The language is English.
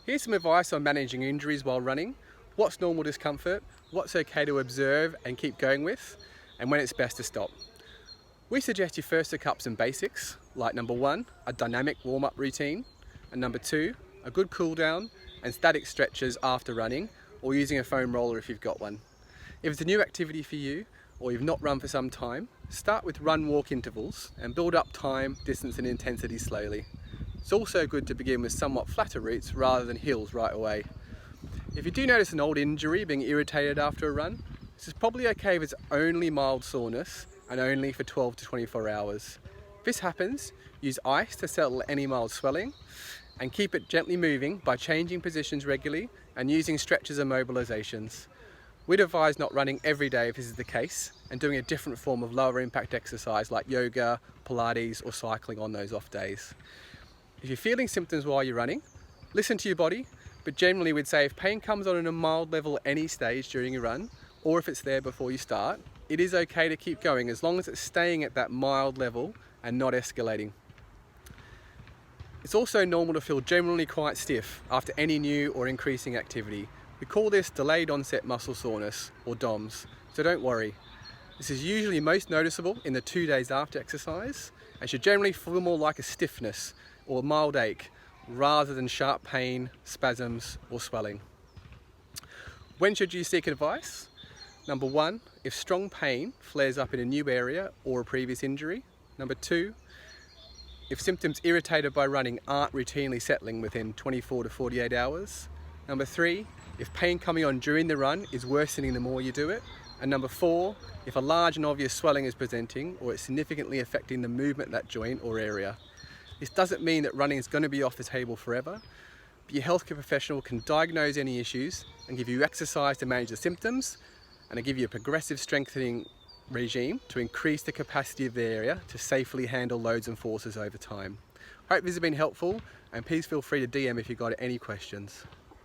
Here's some advice on managing injuries while running, what's normal discomfort, what's okay to observe and keep going with, and when it's best to stop. We suggest you first look up some basics, like number 1, a dynamic warm-up routine, and number 2, a good cool down and static stretches after running, or using a foam roller if you've got one. If it's a new activity for you, or you've not run for some time, start with run-walk intervals and build up time, distance and intensity slowly. It's also good to begin with somewhat flatter routes rather than hills right away. If you do notice an old injury, being irritated after a run, this is probably okay if it's only mild soreness and only for 12 to 24 hours. If this happens, use ice to settle any mild swelling and keep it gently moving by changing positions regularly and using stretches and mobilizations. We'd advise not running every day if this is the case and doing a different form of lower impact exercise like yoga, Pilates or cycling on those off days. If you're feeling symptoms while you're running, listen to your body, but generally we'd say if pain comes on at a mild level at any stage during your run, or if it's there before you start, it is okay to keep going as long as it's staying at that mild level and not escalating. It's also normal to feel generally quite stiff after any new or increasing activity. We call this delayed onset muscle soreness, or DOMS, so don't worry. This is usually most noticeable in the 2 days after exercise and should generally feel more like a stiffness or mild ache rather than sharp pain, spasms or swelling. When should you seek advice? Number 1, if strong pain flares up in a new area or a previous injury. Number 2, if symptoms irritated by running aren't routinely settling within 24 to 48 hours. Number 3, if pain coming on during the run is worsening the more you do it. And number 4, if a large and obvious swelling is presenting or it's significantly affecting the movement of that joint or area. This doesn't mean that running is going to be off the table forever, but your healthcare professional can diagnose any issues and give you exercise to manage the symptoms and to give you a progressive strengthening regime to increase the capacity of the area to safely handle loads and forces over time. Hope this has been helpful and please feel free to DM if you've got any questions.